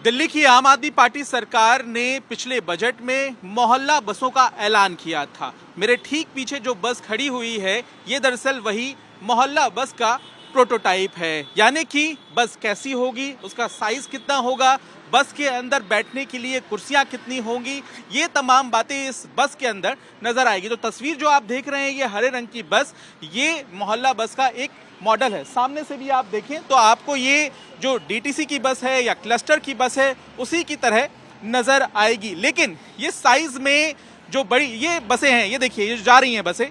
दिल्ली की आम आदमी पार्टी सरकार ने पिछले बजट में मोहल्ला बसों का ऐलान किया था। मेरे ठीक पीछे जो बस खड़ी हुई है ये दरअसल वही मोहल्ला बस का प्रोटोटाइप है। यानी कि बस कैसी होगी, उसका साइज कितना होगा, बस के अंदर बैठने के लिए कुर्सियां कितनी होंगी, ये तमाम बातें इस बस के अंदर नजर आएगी। तो तस्वीर जो आप देख रहे हैं ये हरे रंग की बस, ये मोहल्ला बस का एक मॉडल है। सामने से भी आप देखें तो आपको ये जो डीटीसी की बस है या क्लस्टर की बस है उसी की तरह नजर आएगी। लेकिन ये साइज में जो बड़ी ये बसें हैं, ये देखिए ये जा रही हैं बसें,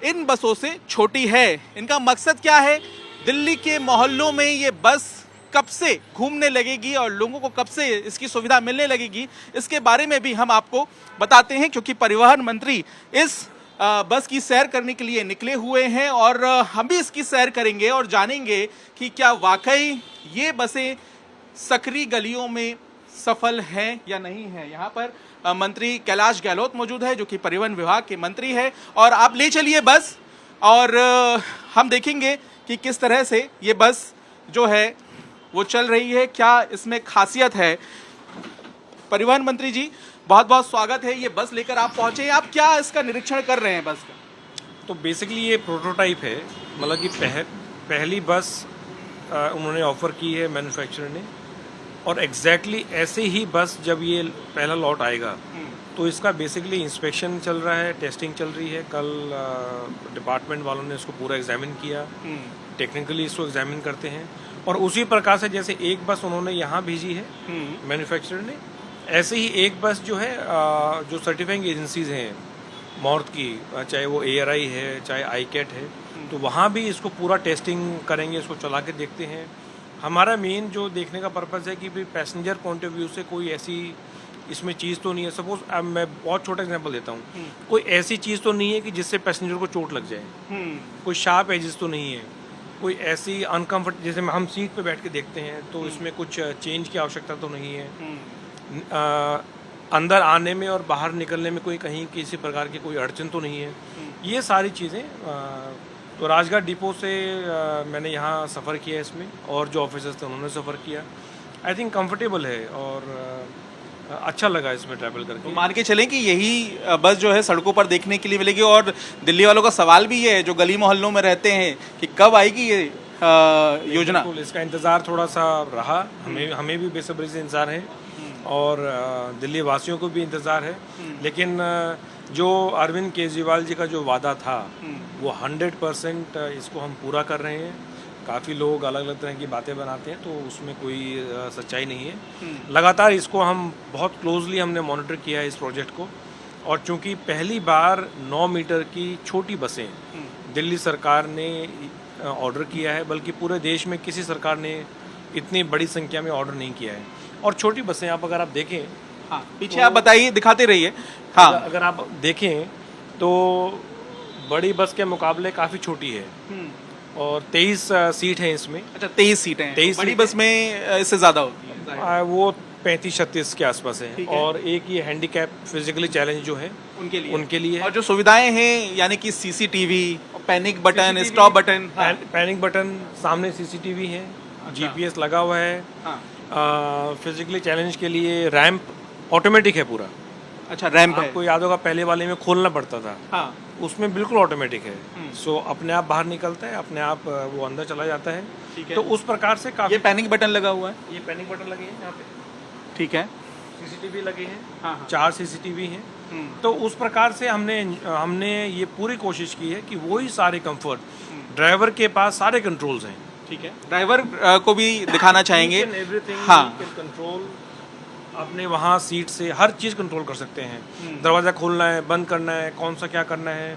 इन बसों से छोटी है। इनका मकसद क्या है? दिल्ली के मोहल्लों में ये बस कब से घूमने लगेगी और लोगों को कब से इसकी सुविधा मिलने लगेगी, इसके बारे में भी हम आपको बताते हैं, क्योंकि परिवहन मंत्री इस बस की सैर करने के लिए निकले हुए हैं और हम भी इसकी सैर करेंगे और जानेंगे कि क्या वाकई ये बसें सकरी गलियों में सफल हैं या नहीं है। यहाँ पर मंत्री कैलाश गहलोत मौजूद है जो कि परिवहन विभाग के मंत्री है, और आप ले चलिए बस और हम देखेंगे कि किस तरह से ये बस जो है वो चल रही है, क्या इसमें खासियत है। परिवहन मंत्री जी, बहुत बहुत स्वागत है। ये बस लेकर आप पहुंचे हैं, आप क्या इसका निरीक्षण कर रहे हैं बस का? तो बेसिकली ये प्रोटोटाइप है, मतलब कि पहली बस उन्होंने ऑफर की है मैन्युफैक्चरर ने, और एग्जैक्टली ऐसे ही बस जब ये पहला लॉट आएगा तो इसका बेसिकली इंस्पेक्शन चल रहा है, टेस्टिंग चल रही है। कल डिपार्टमेंट वालों ने इसको पूरा एग्जामिन किया, टेक्निकली इसको एग्जामिन करते हैं, और उसी प्रकार से जैसे एक बस उन्होंने यहाँ भेजी है मैन्युफैक्चरर ने, ऐसे ही एक बस जो है जो सर्टिफाइंग एजेंसीज हैं मॉर्थ की, चाहे वो ARI है चाहे ICAT है, तो वहाँ भी इसको पूरा टेस्टिंग करेंगे, इसको चला के देखते हैं। हमारा मेन जो देखने का पर्पज़ है कि भाई पैसेंजर पॉइंट ऑफ व्यू से कोई ऐसी इसमें चीज़ तो नहीं है। सपोज अब मैं बहुत छोटा एग्जांपल देता हूँ, कोई ऐसी चीज़ तो नहीं है कि जिससे पैसेंजर को चोट लग जाए, कोई शार्प एजेस तो नहीं है, कोई ऐसी अनकम्फर्ट, जैसे हम सीट पे बैठ के देखते हैं तो इसमें कुछ चेंज की आवश्यकता तो नहीं है। अंदर आने में और बाहर निकलने में कोई कहीं किसी प्रकार की कोई अड़चन तो नहीं है। ये सारी चीज़ें तो राजघाट डिपो से मैंने यहाँ सफ़र किया इसमें, और जो ऑफिसर्स थे उन्होंने सफ़र किया। आई थिंक कंफर्टेबल है और अच्छा लगा इसमें ट्रैवल करके। तो मान के चलें कि यही बस जो है सड़कों पर देखने के लिए मिलेगी। और दिल्ली वालों का सवाल भी ये है जो गली मोहल्लों में रहते हैं कि कब आएगी ये योजना। इसका इंतज़ार थोड़ा सा रहा, हमें भी बेसब्री से इंतज़ार है और दिल्ली वासियों को भी इंतज़ार है। लेकिन जो अरविंद केजरीवाल जी का जो वादा था वो 100% इसको हम पूरा कर रहे हैं। काफ़ी लोग अलग अलग तरह की बातें बनाते हैं, तो उसमें कोई सच्चाई नहीं है। लगातार इसको हम बहुत क्लोजली हमने मॉनिटर किया है इस प्रोजेक्ट को, और चूंकि पहली बार 9 मीटर की छोटी बसें दिल्ली सरकार ने ऑर्डर किया है, बल्कि पूरे देश में किसी सरकार ने इतनी बड़ी संख्या में ऑर्डर नहीं किया है। और छोटी बसें अगर आप देखें, हाँ पीछे तो, आप बताइए, दिखाते रहिए। हाँ अगर आप देखें तो बड़ी बस के मुकाबले काफ़ी छोटी है, और 23 सीट है इसमें। अच्छा 23 सीटें हैं। 23 बड़ी बस में इससे ज़्यादा होती है, वो 35-36 के आसपास है। और एक ये हैंडीकैप फिजिकली चैलेंज जो है उनके लिए और जो सुविधाएं हैं यानी कि CCTV, panic button, stop button. Panic button, सामने CCTV है, GPS लगा हुआ है। फिजिकली चैलेंज के लिए रैंप ऑटोमेटिक है पूरा। अच्छा रैंप है। आपको याद होगा पहले वाले में खोलना पड़ता था, हाँ। उसमें बिल्कुल ऑटोमेटिक है। सो अपने आप बाहर निकलता है, अपने आप वो अंदर चला जाता है। तो उस प्रकार से काफी। ये पैनिक बटन लगा हुआ है, ये पैनिक बटन लगे हैं यहाँ पे, ठीक है। CCTV लगे हैं, हाँ। 4 CCTV हैं। तो उस प्रकार से हमने ये पूरी कोशिश की है कि वही सारे कंफर्ट, ड्राइवर के पास सारे कंट्रोल्स हैं। ठीक है, ड्राइवर को भी दिखाना चाहेंगे। हाँ, कंट्रोल अपने वहाँ सीट से हर चीज़ कंट्रोल कर सकते हैं। दरवाज़ा खोलना है, बंद करना है, कौन सा क्या करना है,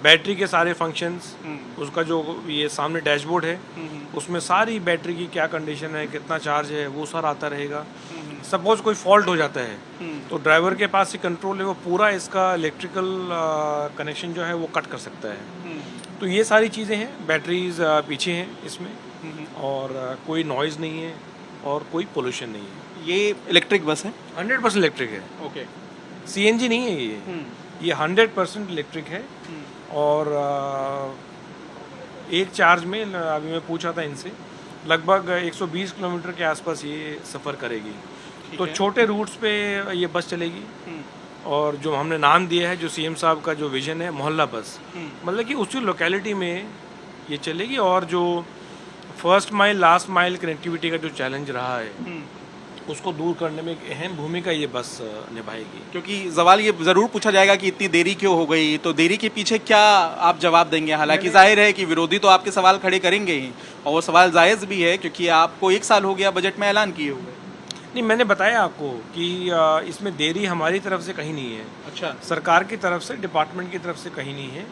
बैटरी के सारे फंक्शंस, उसका जो ये सामने डैशबोर्ड है उसमें सारी बैटरी की क्या कंडीशन है, कितना चार्ज है, वो सारा आता रहेगा। सपोज कोई फॉल्ट हो जाता है तो ड्राइवर के पास ही कंट्रोल है, वो पूरा इसका इलेक्ट्रिकल कनेक्शन जो है वो कट कर सकता है। तो ये सारी चीज़ें हैं, बैटरीज पीछे हैं इसमें, और कोई नॉइज़ नहीं है और कोई पोल्यूशन नहीं है। ये इलेक्ट्रिक बस है, 100% इलेक्ट्रिक है। ओके, CNG नहीं है ये 100% इलेक्ट्रिक है। और एक चार्ज में, अभी मैं पूछा था इनसे, लगभग 120 किलोमीटर के आसपास ये सफ़र करेगी। तो है। छोटे रूट्स पे ये बस चलेगी, और जो हमने नाम दिया है, जो सीएम साहब का जो विजन है, मोहल्ला बस, मतलब कि उसी लोकेलिटी में ये चलेगी। और जो first mile last mile connectivity का जो चैलेंज रहा है, उसको दूर करने में एक अहम भूमिका ये बस निभाएगी। क्योंकि सवाल ये जरूर पूछा जाएगा कि इतनी देरी क्यों हो गई, तो देरी के पीछे क्या आप जवाब देंगे? हालांकि जाहिर है कि विरोधी तो आपके सवाल खड़े करेंगे ही, और वो सवाल जायज़ भी है क्योंकि आपको 1 साल हो गया बजट में ऐलान किए हुए। नहीं, मैंने बताया आपको कि इसमें देरी हमारी तरफ से कहीं नहीं है, अच्छा, सरकार की तरफ से, डिपार्टमेंट की तरफ से कहीं नहीं है।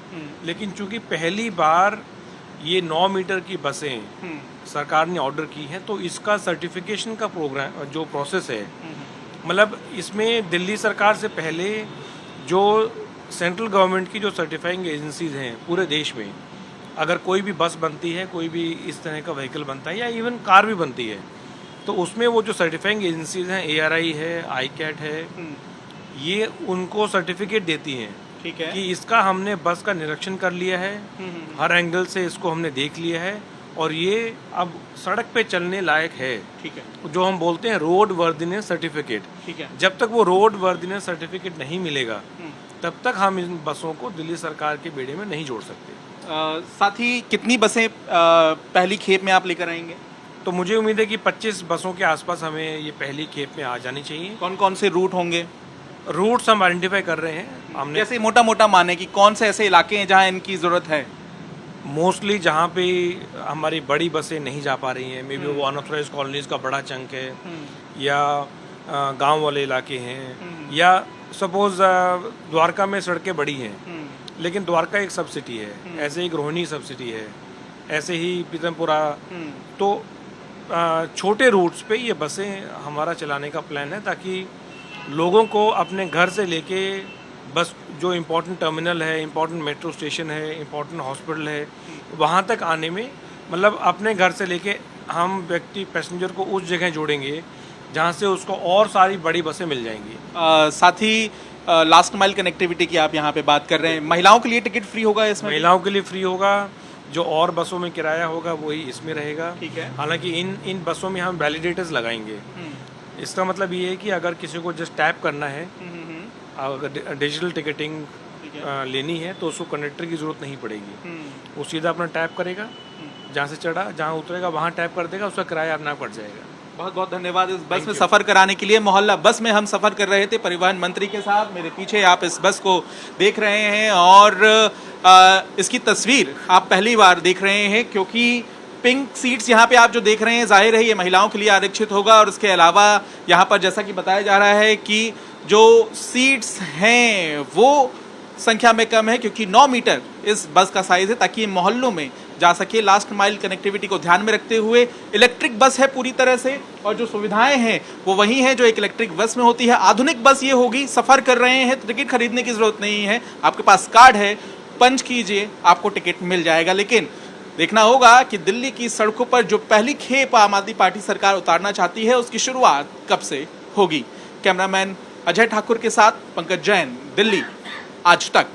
लेकिन चूंकि पहली बार ये 9 मीटर की बसें सरकार ने ऑर्डर की हैं, तो इसका सर्टिफिकेशन का प्रोग्राम जो प्रोसेस है, मतलब इसमें दिल्ली सरकार से पहले जो सेंट्रल गवर्नमेंट की जो सर्टिफाइंग एजेंसीज हैं पूरे देश में, अगर कोई भी बस बनती है, कोई भी इस तरह का व्हीकल बनता है, या इवन कार भी बनती है, तो उसमें वो जो सर्टिफाइंग एजेंसीज हैं, ARI है, ICAT है, ये उनको सर्टिफिकेट देती हैं। ठीक है कि इसका हमने बस का निरीक्षण कर लिया है, हर एंगल से इसको हमने देख लिया है, और ये अब सड़क पे चलने लायक है। ठीक है, जो हम बोलते हैं रोड वर्दीनेस सर्टिफिकेट। ठीक है। जब तक वो रोड वर्दीनेस सर्टिफिकेट नहीं मिलेगा, तब तक हम इन बसों को दिल्ली सरकार के बेड़े में नहीं जोड़ सकते। साथ ही कितनी बसें पहली खेप में आप लेकर आएंगे? तो मुझे उम्मीद है कि 25 बसों के आसपास हमें ये पहली खेप में आ जानी चाहिए। कौन कौन से रूट होंगे? रूट्स हम आइडेंटिफाई कर रहे हैं हमने। जैसे मोटा मोटा माने कि कौन से ऐसे इलाके हैं जहां इनकी जरूरत है? मोस्टली जहाँ पे हमारी बड़ी बसें नहीं जा पा रही हैं, मे बी वो अनऑथराइज कॉलोनीज का बड़ा चंक है, या गांव वाले इलाके हैं, या सपोज द्वारका में सड़कें बड़ी हैं, लेकिन द्वारका एक सब सिटी है, ऐसे ही रोहिणी सब सिटी है, ऐसे ही पीतमपुरा। तो छोटे रूट्स पे ये बसें हमारा चलाने का प्लान है, ताकि लोगों को अपने घर से लेके बस जो इम्पोर्टेंट टर्मिनल है, इम्पोर्टेंट मेट्रो स्टेशन है, इम्पोर्टेंट हॉस्पिटल है, वहाँ तक आने में, मतलब अपने घर से लेके हम व्यक्ति पैसेंजर को उस जगह जोड़ेंगे जहाँ से उसको और सारी बड़ी बसें मिल जाएंगी। साथ ही लास्ट माइल कनेक्टिविटी की आप यहाँ पे बात कर रहे हैं, महिलाओं के लिए टिकट फ्री होगा इसमें? महिलाओं के लिए फ्री होगा, जो और बसों में किराया होगा वही इसमें रहेगा। ठीक है। हालांकि इन बसों में हम वैलिडेटर्स लगाएंगे। इसका मतलब ये है कि अगर किसी को जस्ट टैप करना है, अगर डिजिटल टिकटिंग लेनी है, तो उसको कंडक्टर की जरूरत नहीं पड़ेगी। वो सीधा अपना टैप करेगा, जहाँ से चढ़ा, जहाँ उतरेगा वहाँ टैप कर देगा, उसका किराया अपना कट जाएगा। बहुत बहुत धन्यवाद इस बस में सफर कराने के लिए। मोहल्ला बस में हम सफर कर रहे थे परिवहन मंत्री के साथ। मेरे पीछे आप इस बस को देख रहे हैं, और इसकी तस्वीर आप पहली बार देख रहे हैं, क्योंकि पिंक सीट्स यहाँ पे आप जो देख रहे हैं, जाहिर है ये महिलाओं के लिए आरक्षित होगा। और इसके अलावा यहाँ पर जैसा कि बताया जा रहा है कि जो सीट्स हैं वो संख्या में कम है, क्योंकि 9 मीटर इस बस का साइज है, ताकि मोहल्लों में जा सके। लास्ट माइल कनेक्टिविटी को ध्यान में रखते हुए इलेक्ट्रिक बस है पूरी तरह से, और जो सुविधाएं हैं वो वही हैं जो एक इलेक्ट्रिक बस में होती है। आधुनिक बस ये होगी। सफ़र कर रहे हैं तो टिकट खरीदने की ज़रूरत नहीं है, आपके पास कार्ड है, पंच कीजिए, आपको टिकट मिल जाएगा। लेकिन देखना होगा कि दिल्ली की सड़कों पर जो पहली खेप आम आदमी पार्टी सरकार उतारना चाहती है, उसकी शुरुआत कब से होगी। कैमरामैन अजय ठाकुर के साथ पंकज जैन, दिल्ली आज तक।